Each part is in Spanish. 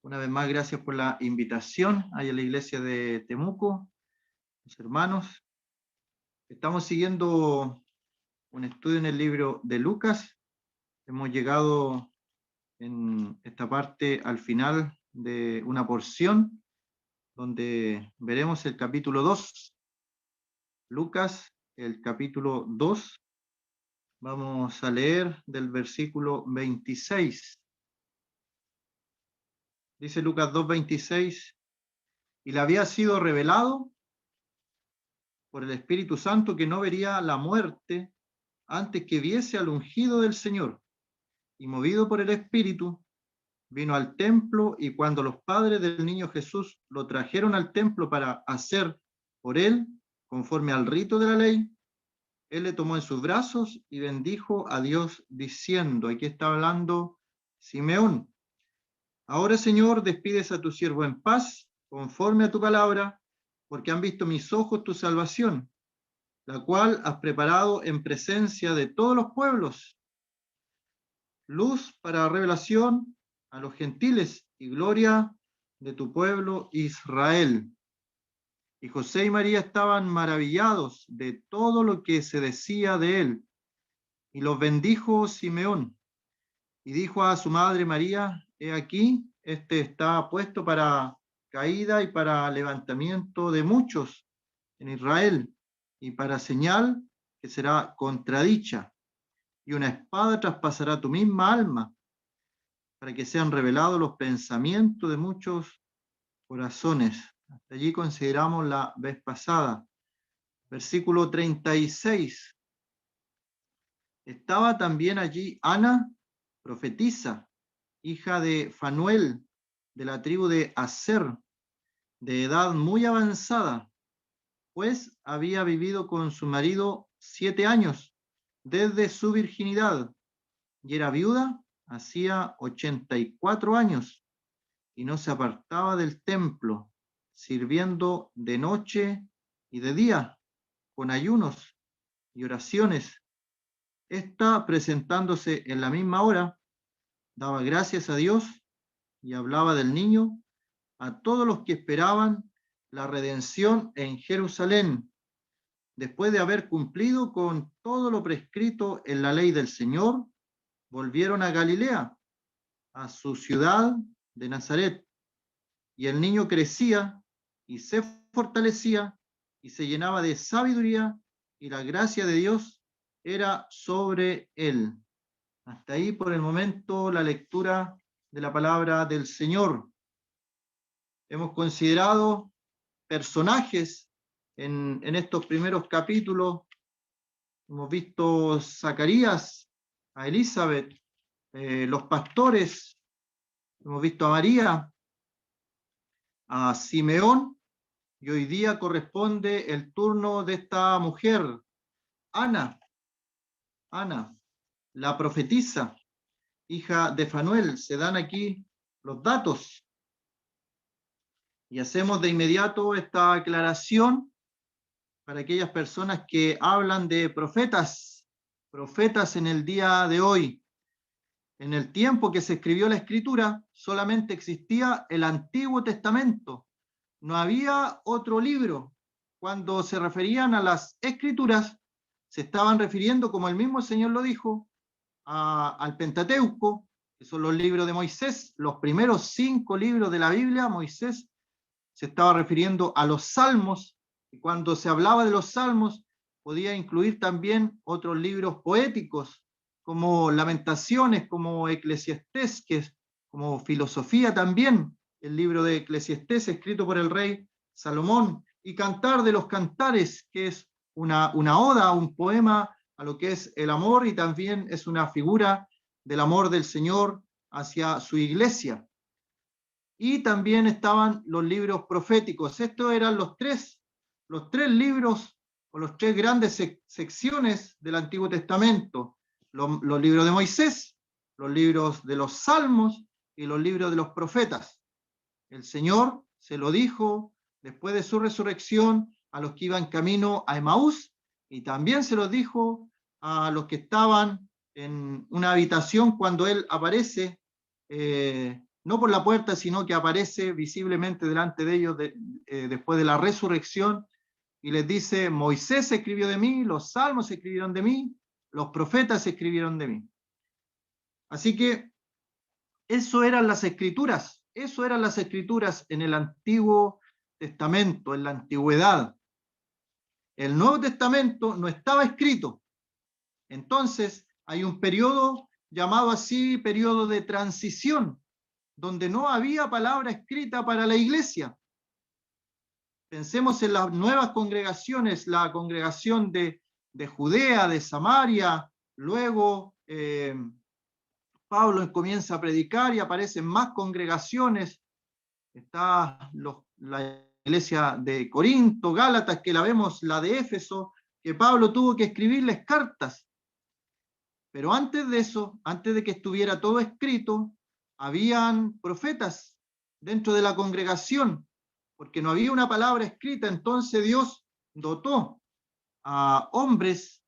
Una vez más, gracias por la invitación a la iglesia de Temuco, los hermanos. Estamos siguiendo un estudio en el libro de Lucas. Hemos llegado en esta parte al final de una porción donde veremos el capítulo 2. Lucas, el capítulo 2. Vamos a leer del versículo 26. Dice Lucas 2:26, y le había sido revelado por el Espíritu Santo que no vería la muerte antes que viese al ungido del Señor. Y movido por el Espíritu, vino al templo, y cuando los padres del niño Jesús lo trajeron al templo para hacer por él, conforme al rito de la ley, él le tomó en sus brazos y bendijo a Dios diciendo, aquí está hablando Simeón: ahora, Señor, despides a tu siervo en paz, conforme a tu palabra, porque han visto mis ojos tu salvación, la cual has preparado en presencia de todos los pueblos, luz para revelación a los gentiles y gloria de tu pueblo Israel. Y José y María estaban maravillados de todo lo que se decía de él. Y los bendijo Simeón, y dijo a su madre María: he aquí, este está puesto para caída y para levantamiento de muchos en Israel, y para señal que será contradicha, y una espada traspasará tu misma alma, para que sean revelados los pensamientos de muchos corazones. Hasta allí consideramos la vez pasada. Versículo 36. Estaba también allí Ana, profetisa, hija de Fanuel, de la tribu de Aser, de edad muy avanzada, pues había vivido con su marido 7 años, desde su virginidad, y era viuda hacía 84 años, y no se apartaba del templo, sirviendo de noche y de día, con ayunos y oraciones. Esta, presentándose en la misma hora, daba gracias a Dios y hablaba del niño a todos los que esperaban la redención en Jerusalén, después de haber cumplido con todo lo prescrito en la ley del Señor. Volvieron a Galilea, a su ciudad de Nazaret, y el niño crecía y se fortalecía y se llenaba de sabiduría, y la gracia de Dios era sobre él. Hasta ahí por el momento la lectura de la palabra del Señor. Hemos considerado personajes en estos primeros capítulos. Hemos visto Zacarías, a Elizabeth, los pastores, hemos visto a María, a Simeón, y hoy día corresponde el turno de esta mujer, Ana, la profetisa, hija de Fanuel. Se dan aquí los datos y hacemos de inmediato esta aclaración para aquellas personas que hablan de profetas en el día de hoy. En el tiempo que se escribió la Escritura, solamente existía el Antiguo Testamento. No había otro libro. Cuando se referían a las Escrituras, se estaban refiriendo, como el mismo Señor lo dijo, al Pentateuco, que son los libros de Moisés, los primeros 5 libros de la Biblia. Moisés se estaba refiriendo a los Salmos, y cuando se hablaba de los Salmos, podía incluir también otros libros poéticos, como Lamentaciones, como Eclesiastés, que es como filosofía también, el libro de Eclesiastés escrito por el rey Salomón, y Cantar de los Cantares, que es una oda, un poema a lo que es el amor, y también es una figura del amor del Señor hacia su iglesia. Y también estaban los libros proféticos. Estos eran los tres libros, o los 3 grandes secciones del Antiguo Testamento: los libros de Moisés, los libros de los Salmos y los libros de los profetas. El Señor se lo dijo después de su resurrección a los que iban camino a Emaús, y también se los dijo a los que estaban en una habitación cuando Él aparece no por la puerta, sino que aparece visiblemente delante de ellos después de la resurrección, y les dice: Moisés escribió de mí, los salmos escribieron de mí, los profetas escribieron de mí. Así que eso eran las escrituras en el Antiguo Testamento, en la antigüedad. El Nuevo Testamento no estaba escrito. Entonces hay un periodo llamado así, periodo de transición, donde no había palabra escrita para la iglesia. Pensemos en las nuevas congregaciones, la congregación de Judea, de Samaria, luego Pablo comienza a predicar y aparecen más congregaciones. Está la iglesia de Corinto, Gálatas, que la vemos, la de Éfeso, que Pablo tuvo que escribirles cartas. Pero antes de eso, antes de que estuviera todo escrito, habían profetas dentro de la congregación, porque no había una palabra escrita. Entonces Dios dotó a hombres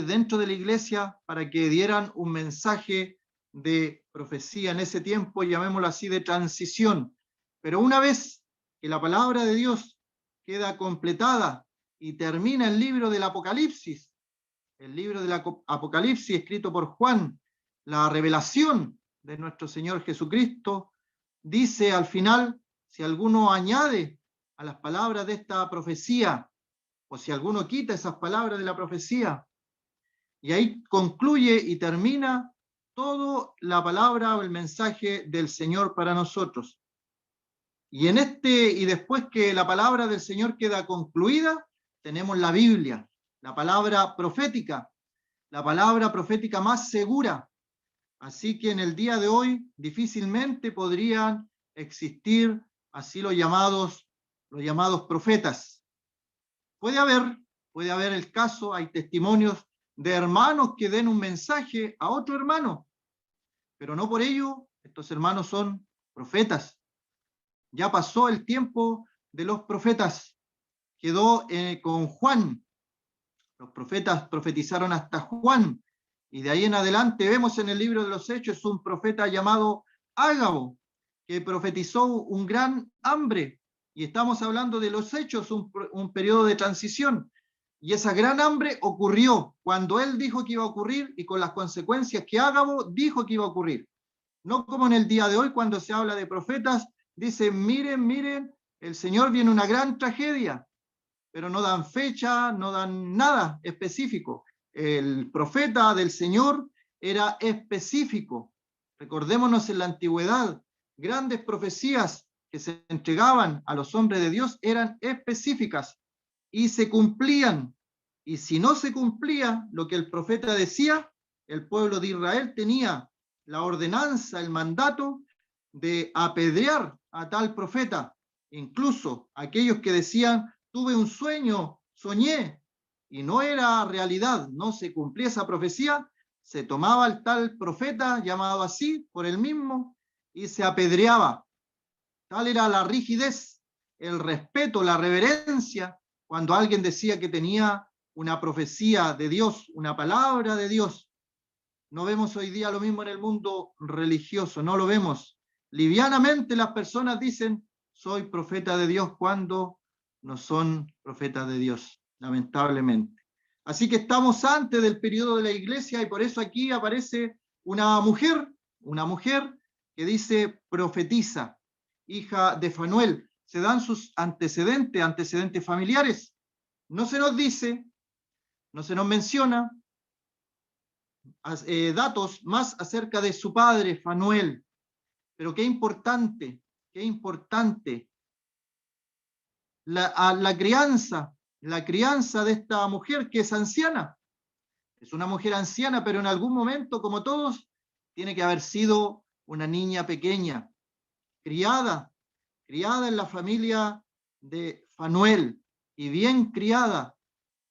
dentro de la iglesia para que dieran un mensaje de profecía en ese tiempo, llamémoslo así, de transición. Pero una vez que la palabra de Dios queda completada y termina el libro del Apocalipsis, escrito por Juan, la revelación de nuestro Señor Jesucristo, dice al final: si alguno añade a las palabras de esta profecía, o si alguno quita esas palabras de la profecía, y ahí concluye y termina toda la palabra o el mensaje del Señor para nosotros. Y después que la palabra del Señor queda concluida, tenemos la Biblia, la palabra profética más segura. Así que en el día de hoy difícilmente podrían existir así los llamados profetas. Puede haber el caso, hay testimonios de hermanos que den un mensaje a otro hermano, pero no por ello estos hermanos son profetas. Ya pasó el tiempo de los profetas, quedó con Juan. Los profetas profetizaron hasta Juan, y de ahí en adelante vemos en el libro de los Hechos un profeta llamado Ágabo, que profetizó un gran hambre, y estamos hablando de los Hechos, un periodo de transición, y esa gran hambre ocurrió cuando él dijo que iba a ocurrir y con las consecuencias que Ágabo dijo que iba a ocurrir. No como en el día de hoy, cuando se habla de profetas, dicen: miren, el Señor viene una gran tragedia, pero no dan fecha, no dan nada específico. El profeta del Señor era específico. Recordémonos en la antigüedad, grandes profecías que se entregaban a los hombres de Dios eran específicas y se cumplían. Y si no se cumplía lo que el profeta decía, el pueblo de Israel tenía la ordenanza, el mandato de apedrear a tal profeta. Incluso aquellos que decían: tuve un sueño, soñé, y no era realidad, no se cumplía esa profecía, se tomaba al tal profeta, llamado así por él mismo, y se apedreaba. Tal era la rigidez, el respeto, la reverencia, cuando alguien decía que tenía una profecía de Dios, una palabra de Dios. No vemos hoy día lo mismo en el mundo religioso, no lo vemos. Livianamente las personas dicen: soy profeta de Dios, cuando no son profetas de Dios, lamentablemente. Así que estamos antes del periodo de la iglesia, y por eso aquí aparece una mujer que dice profetiza, hija de Fanuel. Se dan sus antecedentes familiares. No se nos dice, no se nos menciona datos más acerca de su padre, Fanuel. Pero qué importante la crianza de esta mujer, que es anciana. Es una mujer anciana, pero en algún momento, como todos, tiene que haber sido una niña pequeña, criada en la familia de Fanuel, y bien criada,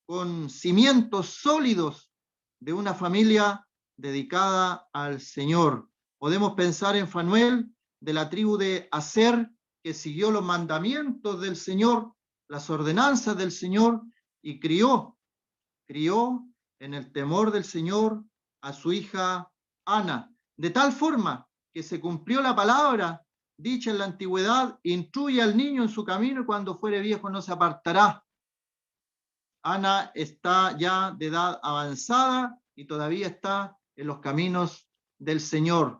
con cimientos sólidos de una familia dedicada al Señor. Podemos pensar en Fanuel, de la tribu de Aser, que siguió los mandamientos del Señor, las ordenanzas del Señor, y crió en el temor del Señor a su hija Ana, de tal forma que se cumplió la palabra dicha en la antigüedad: instruye al niño en su camino y cuando fuere viejo no se apartará. Ana está ya de edad avanzada y todavía está en los caminos del Señor.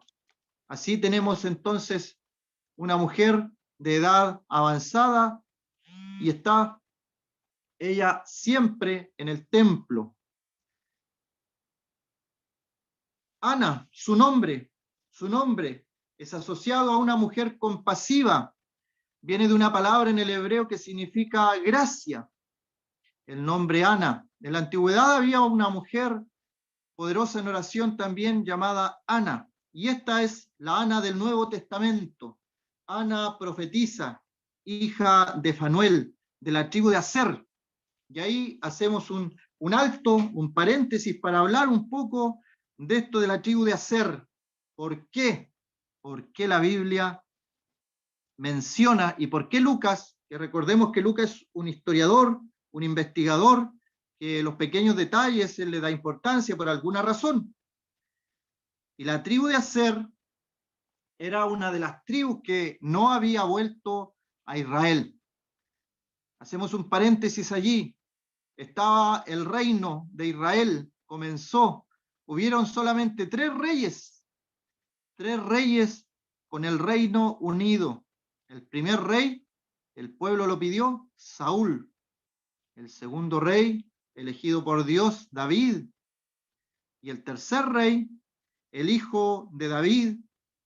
Así tenemos entonces una mujer de edad avanzada y está ella siempre en el templo. Ana, su nombre es asociado a una mujer compasiva. Viene de una palabra en el hebreo que significa gracia. El nombre Ana. En la antigüedad había una mujer poderosa en oración también llamada Ana. Y esta es la Ana del Nuevo Testamento. Ana profetisa, hija de Fanuel, de la tribu de Aser. Y ahí hacemos un alto, un paréntesis para hablar un poco de esto de la tribu de Aser. ¿Por qué? ¿Por qué la Biblia menciona y por qué Lucas, que recordemos que Lucas es un historiador, un investigador, que los pequeños detalles él le da importancia por alguna razón? Y la tribu de Aser era una de las tribus que no había vuelto a Israel. Hacemos un paréntesis allí. Estaba el reino de Israel, comenzó. Hubieron solamente tres reyes con el reino unido. El primer rey, el pueblo lo pidió, Saúl. El segundo rey, elegido por Dios, David. Y el tercer rey, el hijo de David,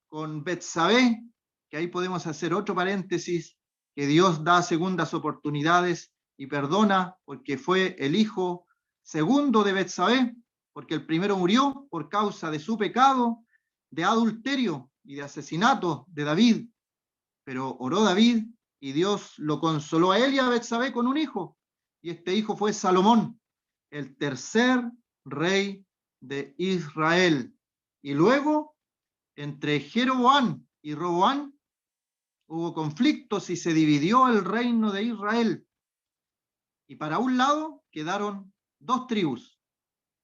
con Betsabé, que ahí podemos hacer otro paréntesis, que Dios da segundas oportunidades y perdona, porque fue el hijo segundo de Betsabé, porque el primero murió por causa de su pecado de adulterio y de asesinato de David. Pero oró David y Dios lo consoló a él y a Betsabé con un hijo, y este hijo fue Salomón, el tercer rey de Israel. Y luego, entre Jeroboam y Roboam, hubo conflictos y se dividió el reino de Israel. Y para un lado quedaron 2 tribus.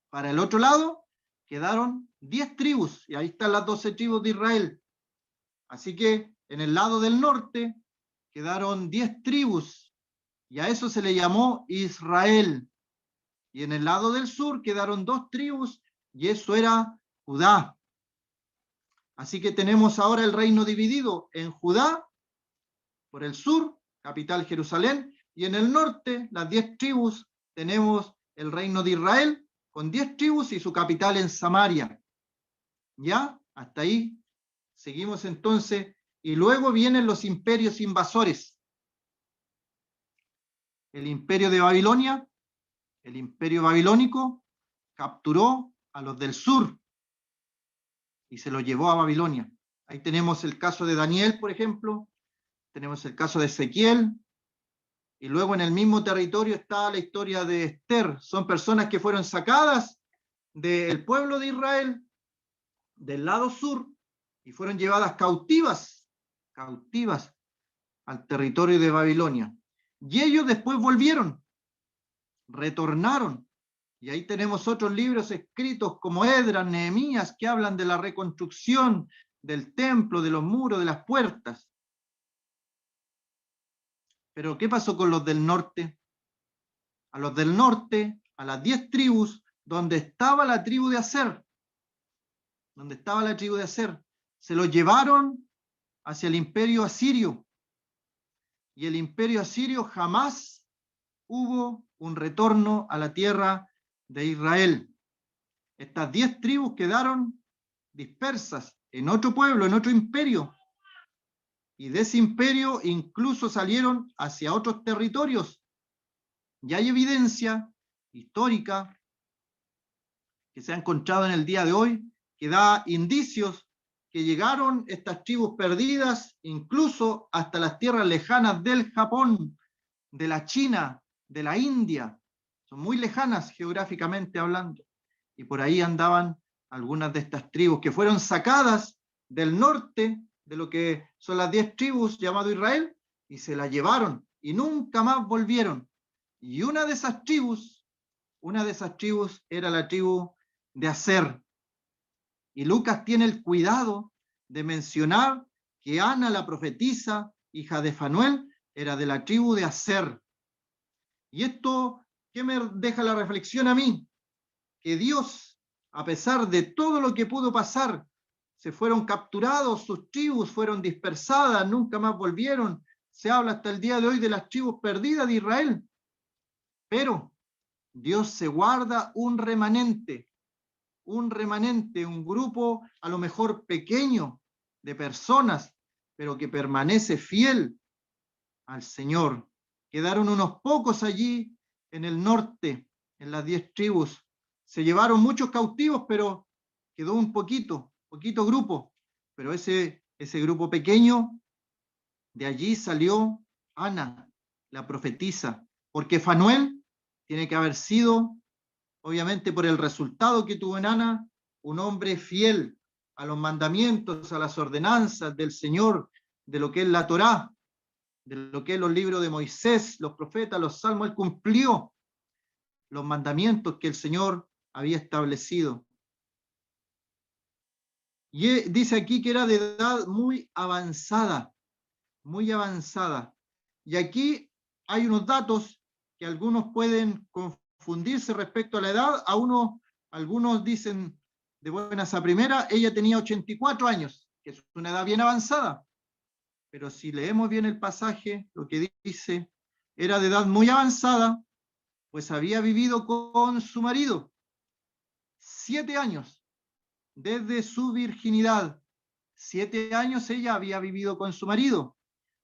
Para el otro lado quedaron 10 tribus. Y ahí están las 12 tribus de Israel. Así que en el lado del norte quedaron 10 tribus. Y a eso se le llamó Israel. Y en el lado del sur quedaron 2 tribus. Y eso era Judá. Así que tenemos ahora el reino dividido en Judá, por el sur, capital Jerusalén, y en el norte, las 10 tribus, tenemos el reino de Israel, con 10 tribus y su capital en Samaria. ¿Ya? Hasta ahí seguimos entonces, y luego vienen los imperios invasores. El imperio de Babilonia, el imperio babilónico, capturó a los del sur y se los llevó a Babilonia. Ahí tenemos el caso de Daniel, por ejemplo, tenemos el caso de Ezequiel, y luego en el mismo territorio está la historia de Esther. Son personas que fueron sacadas del pueblo de Israel, del lado sur, y fueron llevadas cautivas al territorio de Babilonia. Y ellos después volvieron, retornaron. Y ahí tenemos otros libros escritos como Esdras, Nehemías, que hablan de la reconstrucción del templo, de los muros, de las puertas. Pero ¿qué pasó con los del norte? A los del norte, a las 10 tribus, donde estaba la tribu de Aser, se los llevaron hacia el imperio asirio. Y el imperio asirio jamás hubo un retorno a la tierra de Israel. Estas 10 tribus quedaron dispersas en otro pueblo, en otro imperio. Y de ese imperio incluso salieron hacia otros territorios. Y hay evidencia histórica que se ha encontrado en el día de hoy que da indicios que llegaron estas tribus perdidas incluso hasta las tierras lejanas del Japón, de la China, de la India. Son muy lejanas geográficamente hablando. Y por ahí andaban algunas de estas tribus que fueron sacadas del norte de lo que son las 10 tribus llamado Israel y se las llevaron y nunca más volvieron. Y una de esas tribus era la tribu de Aser. Y Lucas tiene el cuidado de mencionar que Ana, la profetisa, hija de Fanuel, era de la tribu de Aser. Y esto, ¿qué me deja la reflexión a mí? Que Dios, a pesar de todo lo que pudo pasar, se fueron capturados, sus tribus fueron dispersadas, nunca más volvieron. Se habla hasta el día de hoy de las tribus perdidas de Israel. Pero Dios se guarda un remanente, un grupo a lo mejor pequeño de personas, pero que permanece fiel al Señor. Quedaron unos pocos allí en el norte, en las 10 tribus. Se llevaron muchos cautivos, pero quedó un poquito grupo. Pero ese grupo pequeño, de allí salió Ana, la profetisa, porque Fanuel tiene que haber sido, obviamente por el resultado que tuvo en Ana, un hombre fiel a los mandamientos, a las ordenanzas del Señor, de lo que es la Torá, de lo que es los libros de Moisés, los profetas, los salmos. Él cumplió los mandamientos que el Señor había establecido. Y dice aquí que era de edad muy avanzada, muy avanzada. Y aquí hay unos datos que algunos pueden confundirse respecto a la edad. Algunos dicen de buenas a primera, ella tenía 84 años, que es una edad bien avanzada. Pero si leemos bien el pasaje, lo que dice, era de edad muy avanzada, pues había vivido con su marido 7 años, desde su virginidad. 7 años ella había vivido con su marido,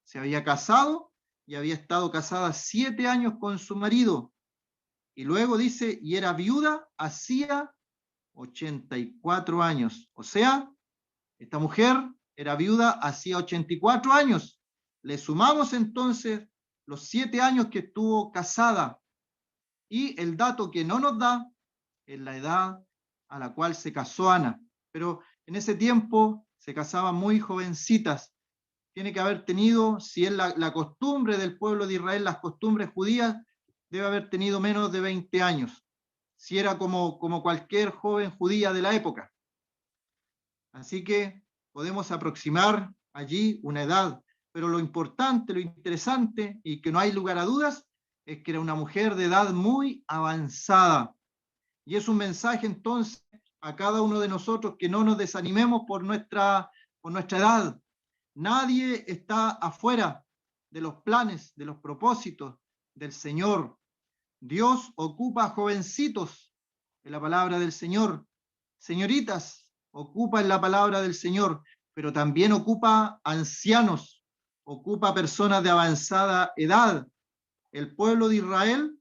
se había casado y había estado casada 7 años con su marido. Y luego dice, y era viuda hacía 84 años. O sea, esta mujer era viuda hacía 84 años. Le sumamos entonces los 7 años que estuvo casada. Y el dato que no nos da es la edad a la cual se casó Ana. Pero en ese tiempo se casaban muy jovencitas. Tiene que haber tenido, si es la costumbre del pueblo de Israel, las costumbres judías, debe haber tenido menos de 20 años. Si era como cualquier joven judía de la época. Así que podemos aproximar allí una edad, pero lo importante, lo interesante, y que no hay lugar a dudas, es que era una mujer de edad muy avanzada. Y es un mensaje entonces a cada uno de nosotros que no nos desanimemos por nuestra edad. Nadie está afuera de los planes, de los propósitos del Señor. Dios ocupa jovencitos en la palabra del Señor, señoritas ocupa en la palabra del Señor, pero también ocupa ancianos, ocupa personas de avanzada edad. El pueblo de Israel,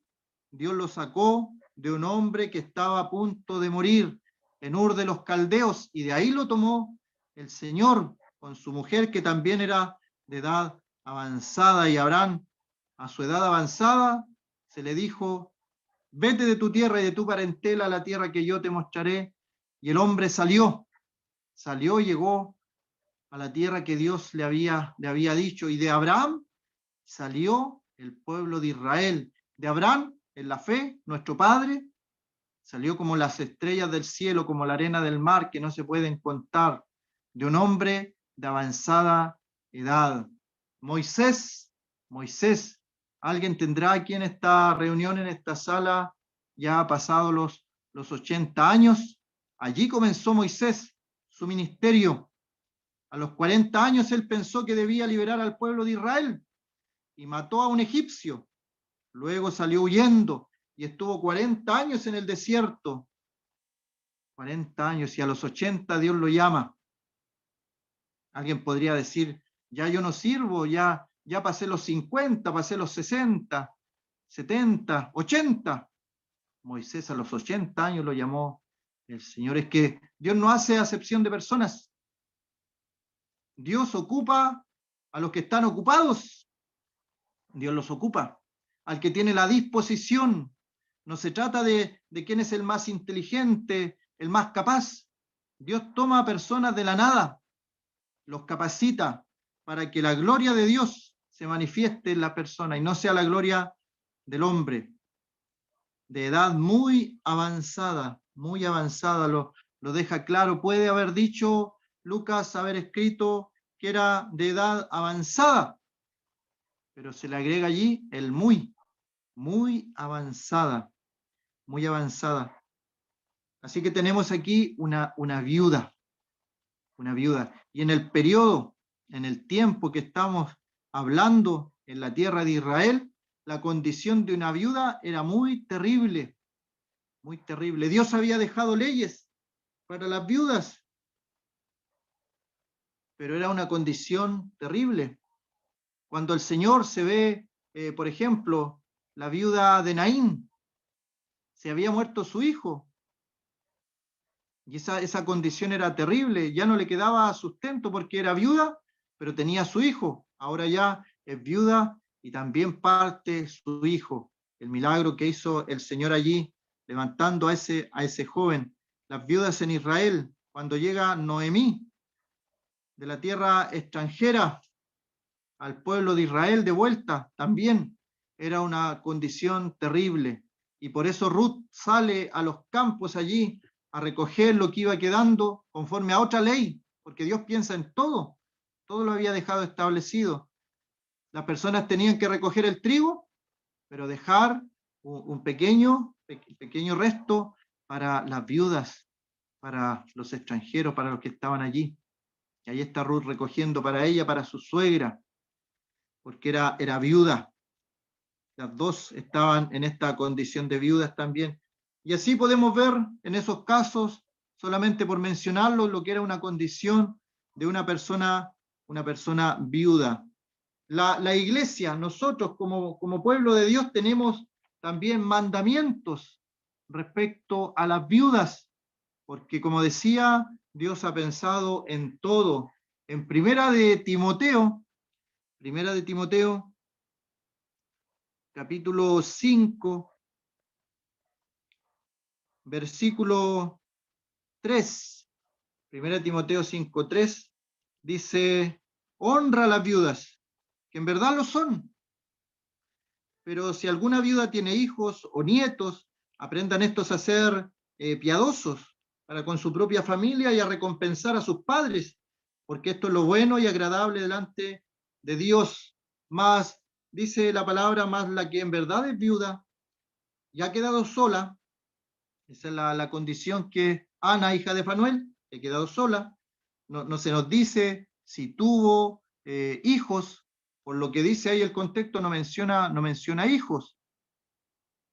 Dios lo sacó de un hombre que estaba a punto de morir en Ur de los Caldeos, y de ahí lo tomó el Señor con su mujer, que también era de edad avanzada. Y Abraham, a su edad avanzada, se le dijo, vete de tu tierra y de tu parentela a la tierra que yo te mostraré. Y el hombre salió y llegó a la tierra que Dios le había dicho. Y de Abraham salió el pueblo de Israel. De Abraham, en la fe, nuestro padre, salió como las estrellas del cielo, como la arena del mar, que no se pueden contar, de un hombre de avanzada edad. Moisés, alguien tendrá aquí en esta reunión, en esta sala, ya ha pasado los 80 años. Allí comenzó Moisés su ministerio. A los 40 años él pensó que debía liberar al pueblo de Israel y mató a un egipcio. Luego salió huyendo y estuvo 40 años en el desierto. 40 años, y a los 80 Dios lo llama. Alguien podría decir, ya yo no sirvo, ya pasé los 50, pasé los 60, 70, 80. Moisés a los 80 años lo llamó el Señor. Es que Dios no hace acepción de personas. Dios ocupa a los que están ocupados. Dios los ocupa. Al que tiene la disposición. No se trata de quién es el más inteligente, el más capaz. Dios toma a personas de la nada, los capacita para que la gloria de Dios se manifieste en la persona y no sea la gloria del hombre. De edad muy avanzada, lo deja claro. Puede haber dicho Lucas haber escrito que era de edad avanzada, pero se le agrega allí el muy avanzada, muy avanzada. Así que tenemos aquí una viuda. Y en el periodo, en el tiempo que estamos hablando en la tierra de Israel, la condición de una viuda era muy terrible, muy terrible. Dios había dejado leyes para las viudas, pero era una condición terrible. Cuando el Señor se ve, por ejemplo, la viuda de Naín, se había muerto su hijo, y esa condición era terrible, ya no le quedaba sustento porque era viuda, pero tenía su hijo, ahora ya es viuda y también parte su hijo. El milagro que hizo el Señor allí, levantando a ese joven. Las viudas en Israel, cuando llega Noemí de la tierra extranjera al pueblo de Israel de vuelta, también era una condición terrible. Y por eso Ruth sale a los campos allí a recoger lo que iba quedando conforme a otra ley, porque Dios piensa en todo, todo lo había dejado establecido. Las personas tenían que recoger el trigo, pero dejar un pequeño resto para las viudas, para los extranjeros, para los que estaban allí. Y ahí está Ruth recogiendo para ella, para su suegra, porque era viuda. Las dos estaban en esta condición de viudas también. Y así podemos ver en esos casos, solamente por mencionarlo, lo que era una condición de una persona viuda. La iglesia, nosotros como pueblo de Dios tenemos también mandamientos respecto a las viudas, porque como decía, Dios ha pensado en todo. En Primera de Timoteo, capítulo 5, versículo 3, 1 Timoteo 5:3, dice, honra a las viudas, que en verdad lo son, pero si alguna viuda tiene hijos o nietos, aprendan estos a ser piadosos para con su propia familia y a recompensar a sus padres, porque esto es lo bueno y agradable delante de Dios. Más, dice la palabra, más la que en verdad es viuda y ha quedado sola. Esa es la condición que Ana, hija de Fanuel, ha quedado sola. No se nos dice si tuvo hijos, por lo que dice ahí el contexto, no menciona hijos.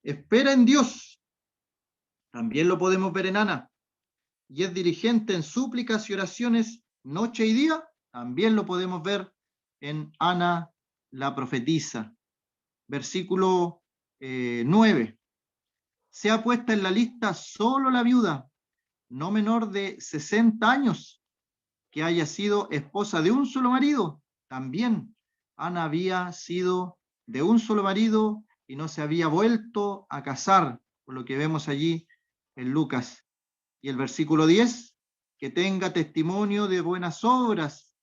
Espera en Dios, también lo podemos ver en Ana, y es diligente en súplicas y oraciones noche y día, también lo podemos ver en Ana la profetisa. Versículo 9. Sea puesta en la lista solo la viuda, no menor de 60 años, que haya sido esposa de un solo marido. También Ana había sido de un solo marido y no se había vuelto a casar, por lo que vemos allí en Lucas. Y el versículo 10, que tenga testimonio de buenas obras,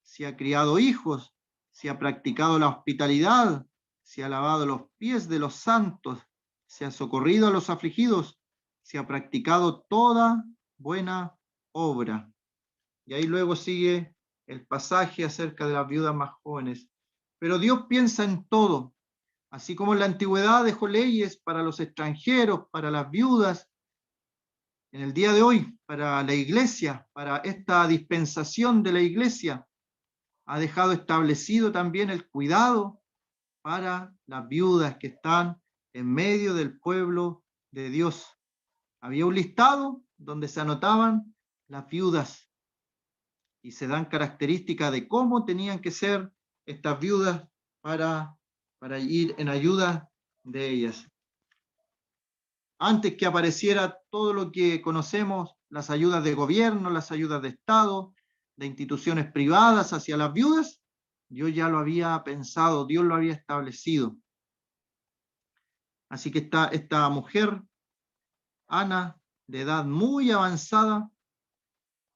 si ha criado hijos, si ha practicado la hospitalidad, si ha lavado los pies de los santos, si ha socorrido a los afligidos, si ha practicado toda buena obra. Y ahí luego sigue el pasaje acerca de las viudas más jóvenes. Pero Dios piensa en todo, así como en la antigüedad dejó leyes para los extranjeros, para las viudas, en el día de hoy, para la iglesia, para esta dispensación de la iglesia, ha dejado establecido también el cuidado para las viudas que están en medio del pueblo de Dios. Había un listado donde se anotaban las viudas y se dan características de cómo tenían que ser estas viudas para ir en ayuda de ellas. Antes que apareciera todo lo que conocemos, las ayudas de gobierno, las ayudas de Estado, de instituciones privadas hacia las viudas, Dios ya lo había pensado, Dios lo había establecido. Así que esta mujer, Ana, de edad muy avanzada,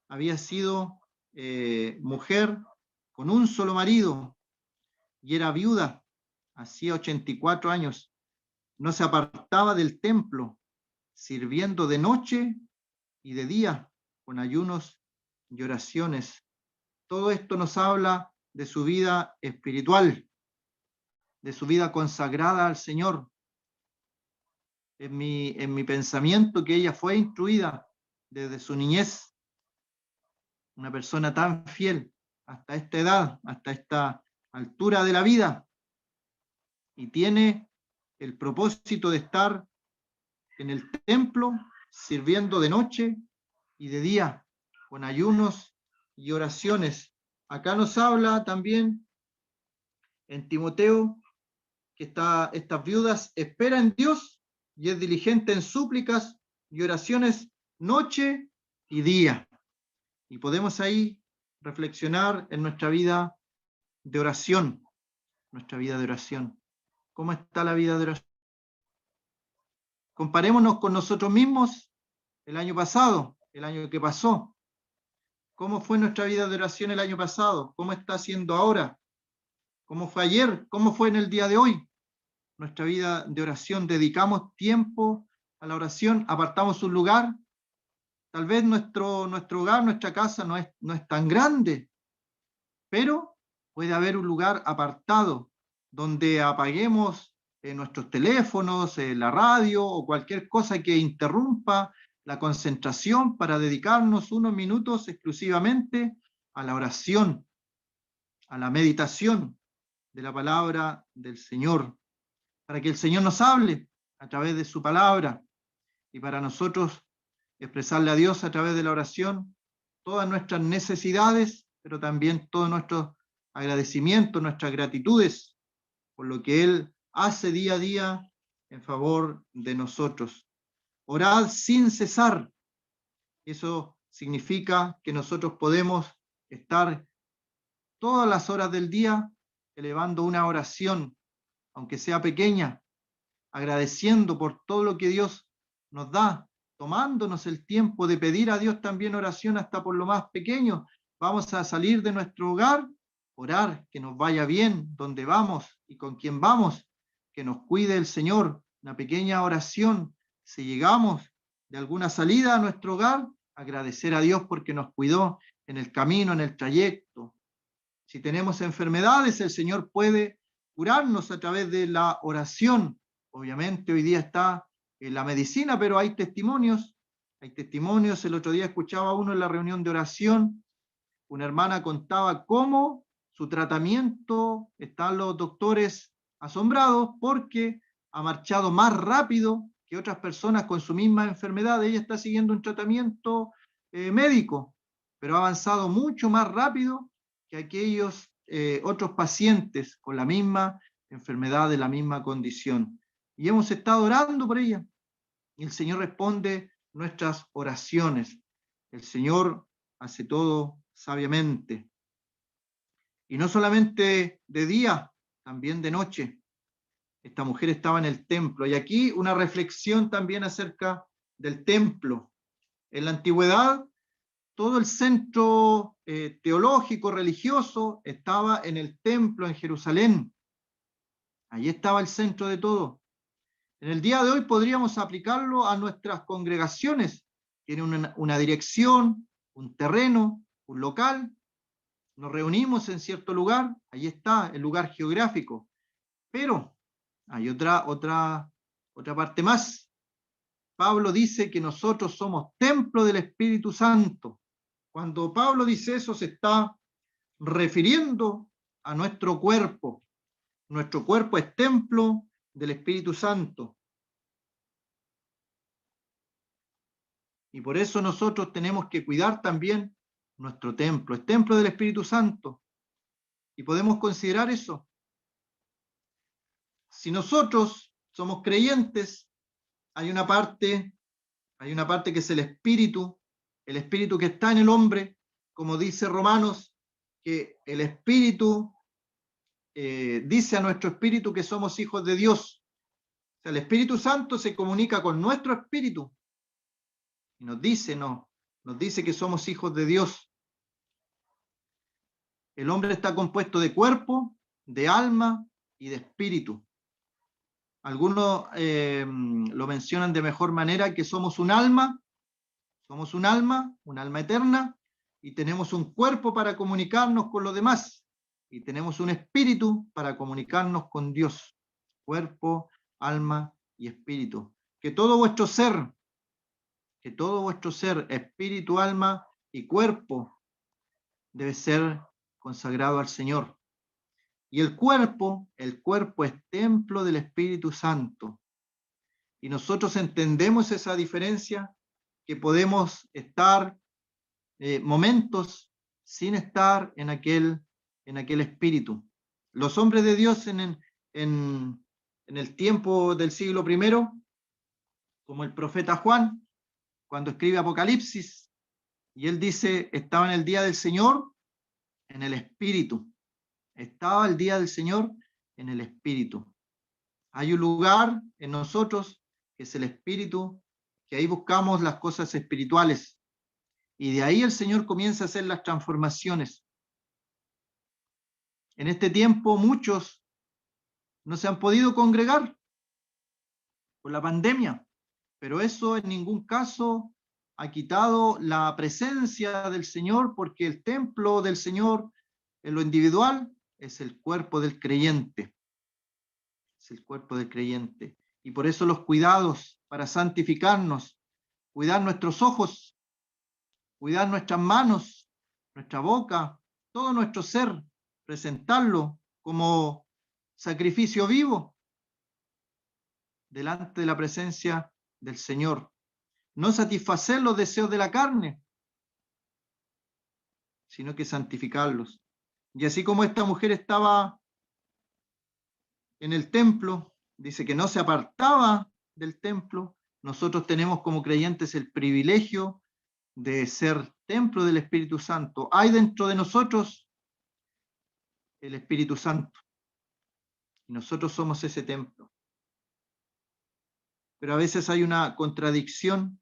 había sido mujer con un solo marido y era viuda, hacía 84 años. No se apartaba del templo, sirviendo de noche y de día, con ayunos y oraciones. Todo esto nos habla de su vida espiritual, de su vida consagrada al Señor. En mi pensamiento que ella fue instruida desde su niñez, una persona tan fiel hasta esta edad, hasta esta altura de la vida, y tiene el propósito de estar en el templo sirviendo de noche y de día, con ayunos y oraciones. Acá nos habla también en Timoteo que estas viudas esperan en Dios y es diligente en súplicas y oraciones noche y día. Y podemos ahí reflexionar en nuestra vida de oración, nuestra vida de oración. ¿Cómo está la vida de oración? Comparémonos con nosotros mismos el año pasado, el año que pasó. ¿Cómo fue nuestra vida de oración el año pasado? ¿Cómo está siendo ahora? ¿Cómo fue ayer? ¿Cómo fue en el día de hoy? Nuestra vida de oración, dedicamos tiempo a la oración, apartamos un lugar. Tal vez nuestro hogar, nuestra casa no es tan grande, pero puede haber un lugar apartado donde apaguemos nuestros teléfonos, la radio o cualquier cosa que interrumpa la concentración para dedicarnos unos minutos exclusivamente a la oración, a la meditación de la palabra del Señor, para que el Señor nos hable a través de su palabra y para nosotros expresarle a Dios a través de la oración todas nuestras necesidades, pero también todos nuestros agradecimientos, nuestras gratitudes por lo que Él hace día a día en favor de nosotros. Orad sin cesar. Eso significa que nosotros podemos estar todas las horas del día elevando una oración, aunque sea pequeña, agradeciendo por todo lo que Dios nos da, tomándonos el tiempo de pedir a Dios también oración hasta por lo más pequeño. Vamos a salir de nuestro hogar, orar, que nos vaya bien donde vamos y con quién vamos, que nos cuide el Señor, una pequeña oración. Si llegamos de alguna salida a nuestro hogar, agradecer a Dios porque nos cuidó en el camino, en el trayecto. Si tenemos enfermedades, el Señor puede curarnos a través de la oración. Obviamente hoy día está en la medicina, pero hay testimonios. El otro día escuchaba uno en la reunión de oración, una hermana contaba cómo su tratamiento, están los doctores asombrados porque ha marchado más rápido que otras personas con su misma enfermedad. Ella está siguiendo un tratamiento médico, pero ha avanzado mucho más rápido que aquellos otros pacientes con la misma enfermedad, de la misma condición. Y hemos estado orando por ella. Y el Señor responde nuestras oraciones. El Señor hace todo sabiamente. Y no solamente de día, también de noche. Esta mujer estaba en el templo. Y aquí una reflexión también acerca del templo. En la antigüedad, todo el centro teológico, religioso, estaba en el templo en Jerusalén. Allí estaba el centro de todo. En el día de hoy podríamos aplicarlo a nuestras congregaciones. Tienen una dirección, un terreno, un local. Nos reunimos en cierto lugar, ahí está el lugar geográfico. Pero hay otra parte más. Pablo dice que nosotros somos templo del Espíritu Santo. Cuando Pablo dice eso, se está refiriendo a nuestro cuerpo. Nuestro cuerpo es templo del Espíritu Santo. Y por eso nosotros tenemos que cuidar también nuestro templo. Es templo del Espíritu Santo. Y podemos considerar eso. Si nosotros somos creyentes, hay una parte que es el espíritu que está en el hombre, como dice Romanos, que el espíritu dice a nuestro espíritu que somos hijos de Dios. O sea, el Espíritu Santo se comunica con nuestro espíritu y nos dice que somos hijos de Dios. El hombre está compuesto de cuerpo, de alma y de espíritu. Algunos lo mencionan de mejor manera, que somos un alma eterna, y tenemos un cuerpo para comunicarnos con los demás, y tenemos un espíritu para comunicarnos con Dios. Cuerpo, alma y espíritu. Que todo vuestro ser, espíritu, alma y cuerpo, debe ser consagrado al Señor. Y el cuerpo es templo del Espíritu Santo. Y nosotros entendemos esa diferencia, que podemos estar momentos sin estar en aquel espíritu. Los hombres de Dios en el tiempo del siglo I, como el profeta Juan, cuando escribe Apocalipsis, y él dice, estaba en el día del Señor en el espíritu. Estaba el día del Señor en el espíritu. Hay un lugar en nosotros que es el espíritu, que ahí buscamos las cosas espirituales. Y de ahí el Señor comienza a hacer las transformaciones. En este tiempo muchos no se han podido congregar por la pandemia, pero eso en ningún caso ha quitado la presencia del Señor, porque el templo del Señor en lo individual es el cuerpo del creyente. Es el cuerpo del creyente. Y por eso los cuidados para santificarnos, cuidar nuestros ojos, cuidar nuestras manos, nuestra boca, todo nuestro ser, presentarlo como sacrificio vivo delante de la presencia del Señor. No satisfacer los deseos de la carne, sino que santificarlos. Y así como esta mujer estaba en el templo, dice que no se apartaba del templo, nosotros tenemos como creyentes el privilegio de ser templo del Espíritu Santo. Hay dentro de nosotros el Espíritu Santo y nosotros somos ese templo. Pero a veces hay una contradicción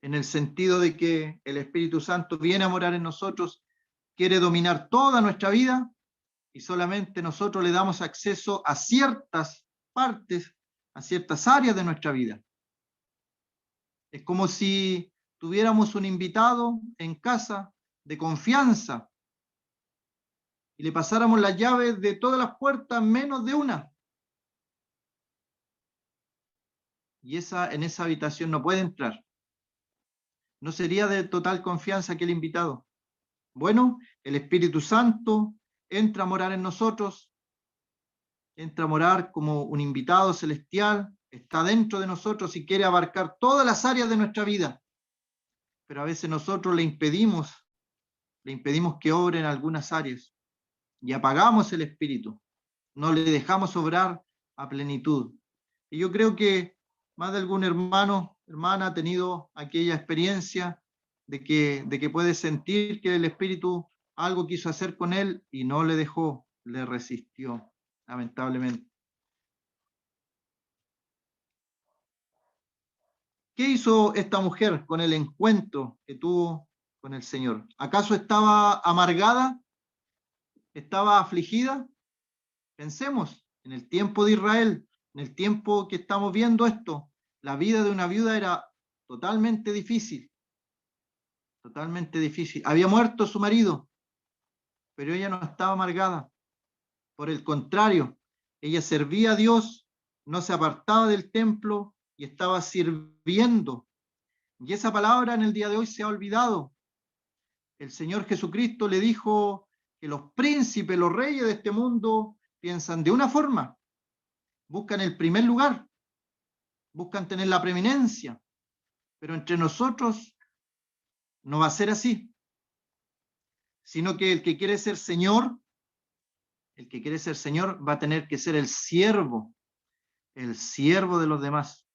en el sentido de que el Espíritu Santo viene a morar en nosotros, quiere dominar toda nuestra vida y solamente nosotros le damos acceso a ciertas partes, a ciertas áreas de nuestra vida. Es como si tuviéramos un invitado en casa de confianza y le pasáramos las llaves de todas las puertas menos de una. Y en esa habitación no puede entrar. ¿No sería de total confianza aquel invitado? Bueno, el Espíritu Santo entra a morar en nosotros, entra a morar como un invitado celestial, está dentro de nosotros y quiere abarcar todas las áreas de nuestra vida. Pero a veces nosotros le impedimos que obre en algunas áreas y apagamos el Espíritu, no le dejamos obrar a plenitud. Y yo creo que más de algún hermana ha tenido aquella experiencia de que puede sentir que el Espíritu algo quiso hacer con él y no le dejó, le resistió, lamentablemente. ¿Qué hizo esta mujer con el encuentro que tuvo con el Señor? ¿Acaso estaba amargada? ¿Estaba afligida? Pensemos en el tiempo de Israel, en el tiempo que estamos viendo esto. La vida de una viuda era totalmente difícil, totalmente difícil. Había muerto su marido, pero ella no estaba amargada. Por el contrario, ella servía a Dios, no se apartaba del templo y estaba sirviendo. Y esa palabra en el día de hoy se ha olvidado. El Señor Jesucristo le dijo que los príncipes, los reyes de este mundo piensan de una forma, buscan el primer lugar, buscan tener la preeminencia, pero entre nosotros no va a ser así, sino que el que quiere ser Señor va a tener que ser el siervo de los demás.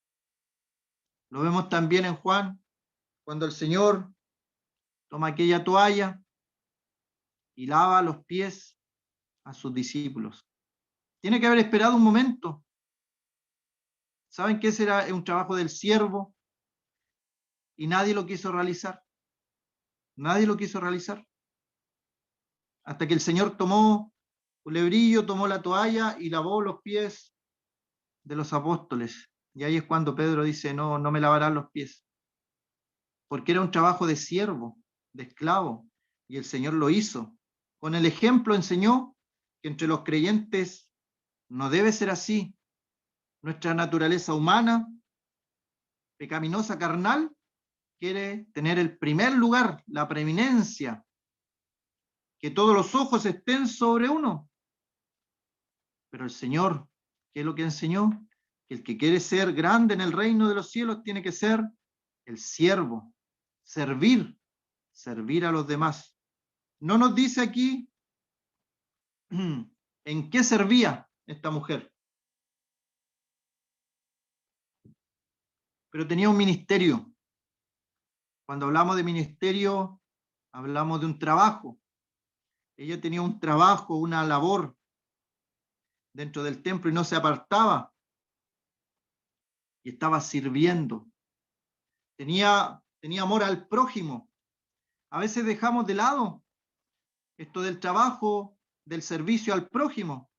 Lo vemos también en Juan, cuando el Señor toma aquella toalla y lava los pies a sus discípulos. Tiene que haber esperado un momento. ¿Saben que ese era un trabajo del siervo? Y nadie lo quiso realizar. Nadie lo quiso realizar. Hasta que el Señor tomó un lebrillo, tomó la toalla y lavó los pies de los apóstoles. Y ahí es cuando Pedro dice, no me lavarán los pies. Porque era un trabajo de siervo, de esclavo, y el Señor lo hizo. Con el ejemplo enseñó que entre los creyentes no debe ser así. Nuestra naturaleza humana, pecaminosa, carnal, quiere tener el primer lugar, la preeminencia, que todos los ojos estén sobre uno. Pero el Señor, ¿qué es lo que enseñó? Que el que quiere ser grande en el reino de los cielos tiene que ser el siervo, servir a los demás. No nos dice aquí en qué servía esta mujer, pero tenía un ministerio. Cuando hablamos de ministerio, hablamos de un trabajo. Ella tenía un trabajo, una labor dentro del templo y no se apartaba. Y estaba sirviendo. Tenía amor al prójimo. A veces dejamos de lado esto del trabajo, del servicio al prójimo,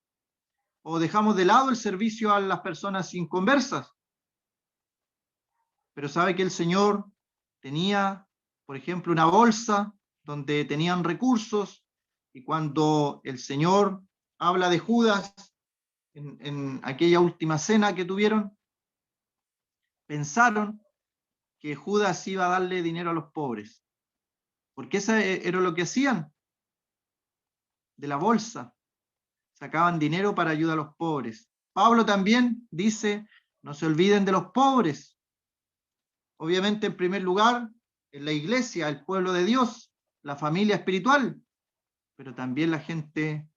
o dejamos de lado el servicio a las personas inconversas. Pero sabe que el Señor tenía, por ejemplo, una bolsa donde tenían recursos, y cuando el Señor habla de Judas en aquella última cena que tuvieron, pensaron que Judas iba a darle dinero a los pobres, porque eso era lo que hacían. De la bolsa sacaban dinero para ayuda a los pobres. Pablo también dice, no se olviden de los pobres. Obviamente, en primer lugar, en la iglesia, el pueblo de Dios, la familia espiritual, pero también la gente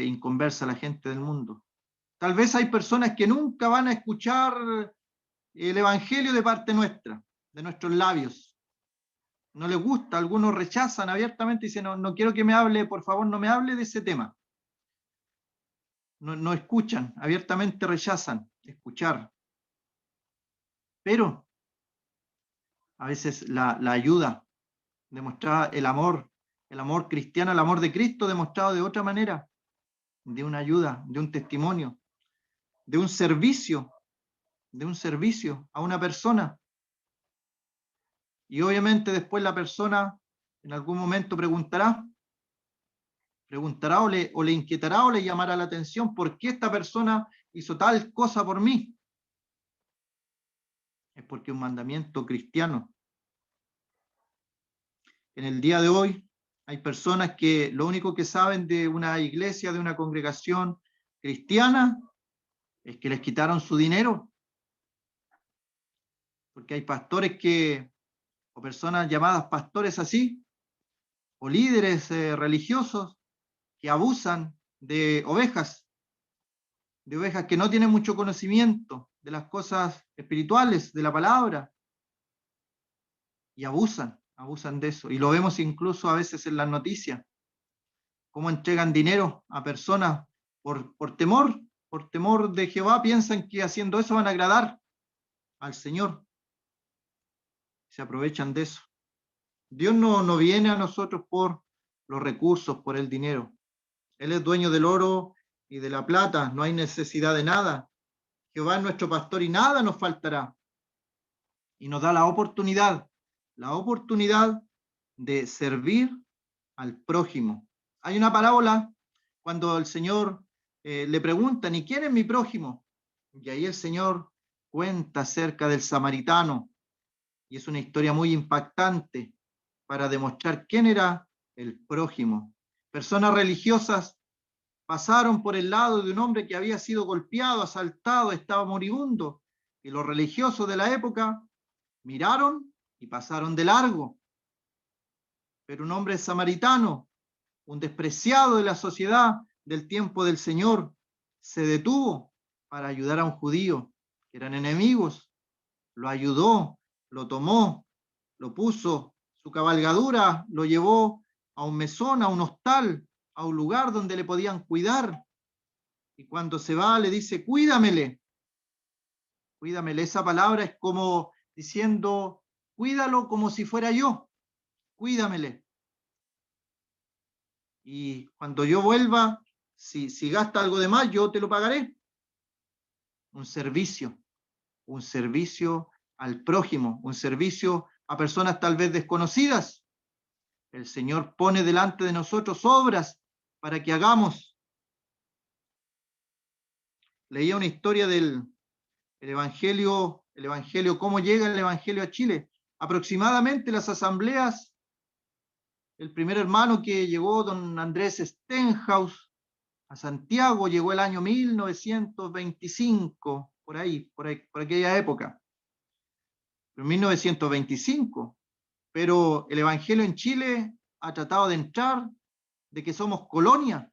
inconversa, la gente del mundo. Tal vez hay personas que nunca van a escuchar el evangelio de parte nuestra, de nuestros labios. No les gusta, algunos rechazan abiertamente y dicen, no quiero que me hable, por favor, no me hable de ese tema. No escuchan, abiertamente rechazan escuchar. Pero a veces la ayuda, demostrada el amor cristiano, el amor de Cristo demostrado de otra manera, de una ayuda, de un testimonio, de un servicio a una persona. Y obviamente después la persona en algún momento preguntará o le inquietará o le llamará la atención por qué esta persona hizo tal cosa por mí. Es porque es un mandamiento cristiano. En el día de hoy hay personas que lo único que saben de una iglesia, de una congregación cristiana, es que les quitaron su dinero. Porque hay pastores o personas llamadas pastores así, o líderes religiosos que abusan de ovejas que no tienen mucho conocimiento de las cosas espirituales, de la palabra, y abusan de eso. Y lo vemos incluso a veces en las noticias, cómo entregan dinero a personas por temor de Jehová, piensan que haciendo eso van a agradar al Señor. Se aprovechan de eso. Dios no viene a nosotros por los recursos, por el dinero. Él es dueño del oro y de la plata, no hay necesidad de nada. Jehová es nuestro pastor y nada nos faltará. Y nos da la oportunidad de servir al prójimo. Hay una parábola cuando el Señor le preguntan, ¿y quién es mi prójimo? Y ahí el Señor cuenta acerca del samaritano, y es una historia muy impactante para demostrar quién era el prójimo. Personas religiosas pasaron por el lado de un hombre que había sido golpeado, asaltado, estaba moribundo, y los religiosos de la época miraron y pasaron de largo. Pero un hombre samaritano, un despreciado de la sociedad del tiempo del Señor, se detuvo para ayudar a un judío, que eran enemigos, lo ayudó, lo tomó, lo puso, su cabalgadura lo llevó a un mesón, a un hostal, a un lugar donde le podían cuidar. Y cuando se va le dice, cuídamele. Esa palabra es como diciendo, cuídalo como si fuera yo, cuídamele. Y cuando yo vuelva, si gasta algo de más, yo te lo pagaré. Un servicio al prójimo, un servicio a personas tal vez desconocidas, El Señor pone delante de nosotros obras para que hagamos. Leía una historia del Evangelio, cómo llega el Evangelio a Chile. Aproximadamente las asambleas, el primer hermano que llegó, don Andrés Stenhouse, a Santiago, llegó el año 1925, por aquella época. En 1925. Pero el Evangelio en Chile ha tratado de entrar, de que somos colonia,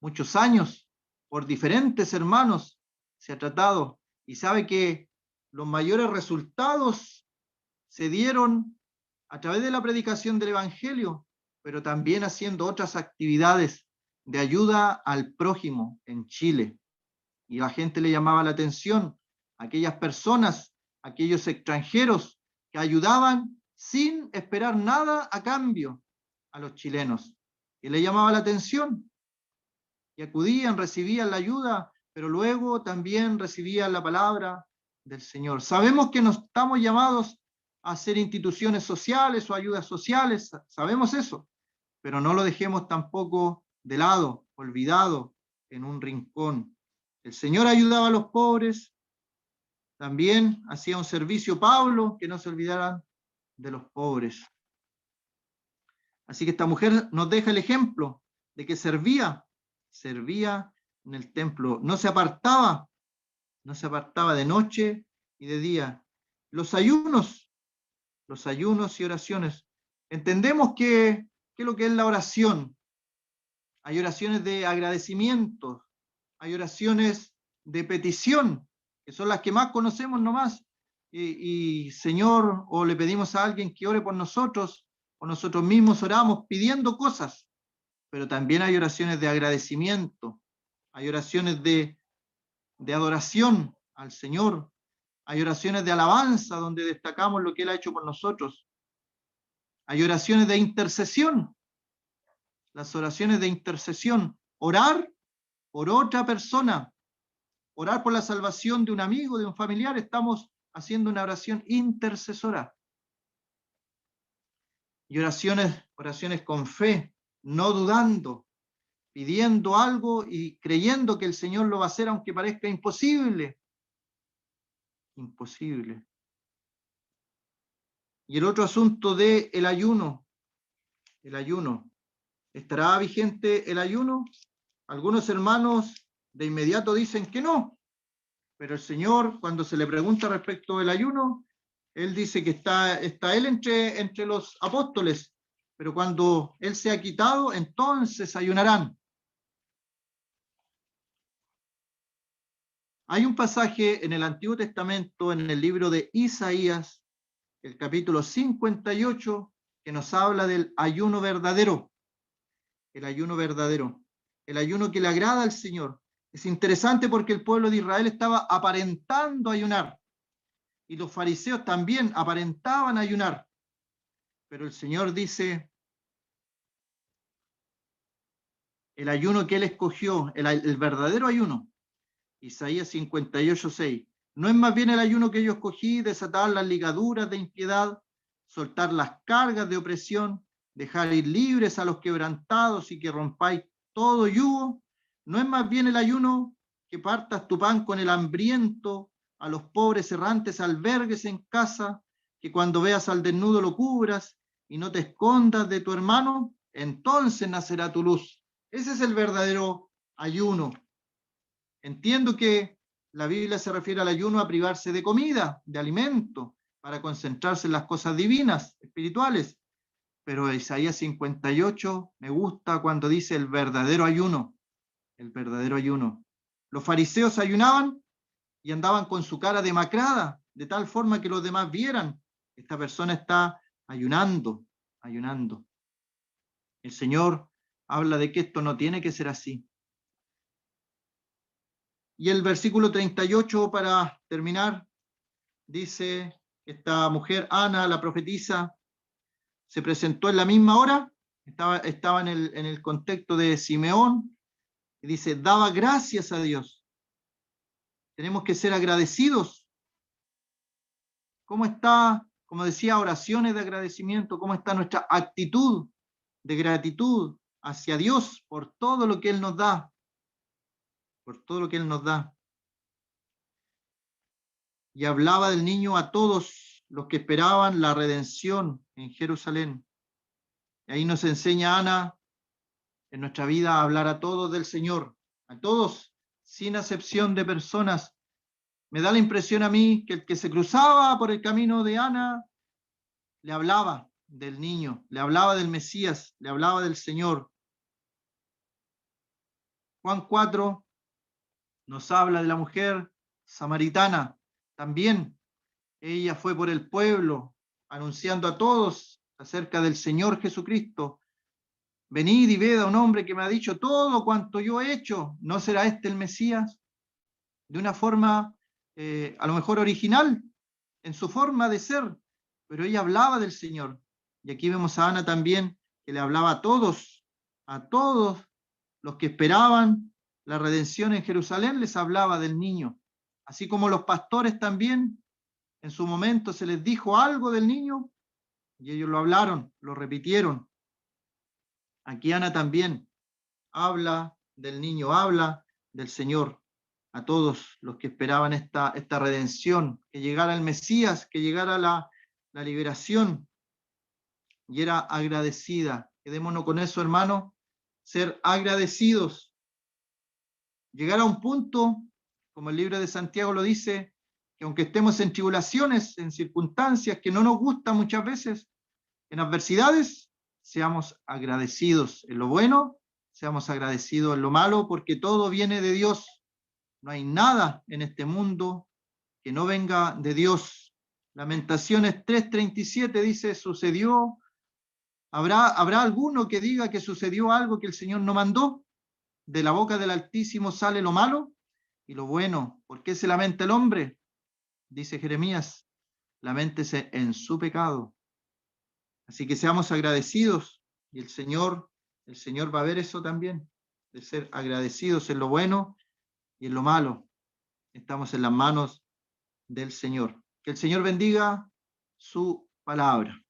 muchos años, por diferentes hermanos se ha tratado, y sabe que los mayores resultados se dieron a través de la predicación del Evangelio, pero también haciendo otras actividades de ayuda al prójimo en Chile. Y la gente le llamaba la atención a aquellas personas, aquellos extranjeros que ayudaban sin esperar nada a cambio a los chilenos. Y le llamaba la atención. Y acudían, recibían la ayuda, pero luego también recibían la palabra del Señor. Sabemos que no estamos llamados a hacer instituciones sociales o ayudas sociales, sabemos eso, pero no lo dejemos tampoco de lado, olvidado en un rincón. El Señor ayudaba a los pobres, también hacía un servicio Pablo, que no se olvidaran de los pobres. Así que esta mujer nos deja el ejemplo de que servía en el templo, no se apartaba de noche y de día. Los ayunos y oraciones. Entendemos que lo que es la oración. Hay oraciones de agradecimiento, hay oraciones de petición, que son las que más conocemos nomás. Y Señor, o le pedimos a alguien que ore por nosotros, o nosotros mismos oramos pidiendo cosas. Pero también hay oraciones de agradecimiento, hay oraciones de adoración al Señor, hay oraciones de alabanza donde destacamos lo que Él ha hecho por nosotros. Hay oraciones de intercesión, las oraciones de intercesión, orar por otra persona, orar por la salvación de un amigo, de un familiar, estamos haciendo una oración intercesora. Y oraciones con fe, no dudando, pidiendo algo y creyendo que el Señor lo va a hacer aunque parezca imposible. Imposible. Y el otro asunto de el ayuno. El ayuno. ¿Estará vigente el ayuno? Algunos hermanos de inmediato dicen que no, pero el Señor, cuando se le pregunta respecto del ayuno, Él dice que está Él entre los apóstoles, pero cuando Él se ha quitado, entonces ayunarán. Hay un pasaje en el Antiguo Testamento, en el libro de Isaías, el capítulo 58, que nos habla del ayuno verdadero. El ayuno verdadero. El ayuno que le agrada al Señor. Es interesante porque el pueblo de Israel estaba aparentando ayunar. Y los fariseos también aparentaban ayunar. Pero el Señor dice, el ayuno que Él escogió, el verdadero ayuno, Isaías 58:6, no es más bien el ayuno que yo escogí, desatar las ligaduras de impiedad, soltar las cargas de opresión, dejar ir libres a los quebrantados y que rompáis todo yugo. No es más bien el ayuno que partas tu pan con el hambriento, a los pobres errantes albergues en casa, que cuando veas al desnudo lo cubras y no te escondas de tu hermano, entonces nacerá tu luz. Ese es el verdadero ayuno. Entiendo que la Biblia se refiere al ayuno a privarse de comida, de alimento, para concentrarse en las cosas divinas, espirituales. Pero Isaías 58 me gusta cuando dice el verdadero ayuno. El verdadero ayuno. Los fariseos ayunaban y andaban con su cara demacrada, de tal forma que los demás vieran, esta persona está ayunando. El Señor habla de que esto no tiene que ser así. Y el versículo 38, para terminar, dice, esta mujer, Ana, la profetisa, se presentó en la misma hora, estaba en el contexto de Simeón, y dice, daba gracias a Dios. Tenemos que ser agradecidos. ¿Cómo está como decía, oraciones de agradecimiento, cómo está nuestra actitud de gratitud hacia Dios por todo lo que Él nos da, por todo lo que Él nos da. Y hablaba del niño a todos los que esperaban la redención en Jerusalén. Y ahí nos enseña Ana en nuestra vida a hablar a todos del Señor, a todos, sin acepción de personas. Me da la impresión a mí que el que se cruzaba por el camino de Ana le hablaba del niño, le hablaba del Mesías, le hablaba del Señor. Juan 4 nos habla de la mujer samaritana. También ella fue por el pueblo anunciando a todos acerca del Señor Jesucristo. Venid y ved a un hombre que me ha dicho todo cuanto yo he hecho. ¿No será este el Mesías? De una forma a lo mejor original en su forma de ser, pero ella hablaba del Señor. Y aquí vemos a Ana también que le hablaba a todos los que esperaban la redención en Jerusalén, les hablaba del niño. Así como los pastores también, en su momento se les dijo algo del niño y ellos lo hablaron, lo repitieron. Aquí Ana también habla del niño, habla del Señor a todos los que esperaban esta redención, que llegara el Mesías, que llegara la liberación, y era agradecida. Quedémonos con eso, hermano, ser agradecidos. Llegar a un punto, como el libro de Santiago lo dice, que aunque estemos en tribulaciones, en circunstancias que no nos gustan muchas veces, en adversidades, seamos agradecidos en lo bueno, seamos agradecidos en lo malo, porque todo viene de Dios. No hay nada en este mundo que no venga de Dios. Lamentaciones 3:37 dice, sucedió, ¿habrá alguno que diga que sucedió algo que el Señor no mandó? De la boca del Altísimo sale lo malo y lo bueno. ¿Por qué se lamenta el hombre? Dice Jeremías, laméntese en su pecado. Así que seamos agradecidos y el Señor va a ver eso también, de ser agradecidos en lo bueno y en lo malo. Estamos en las manos del Señor. Que el Señor bendiga su palabra.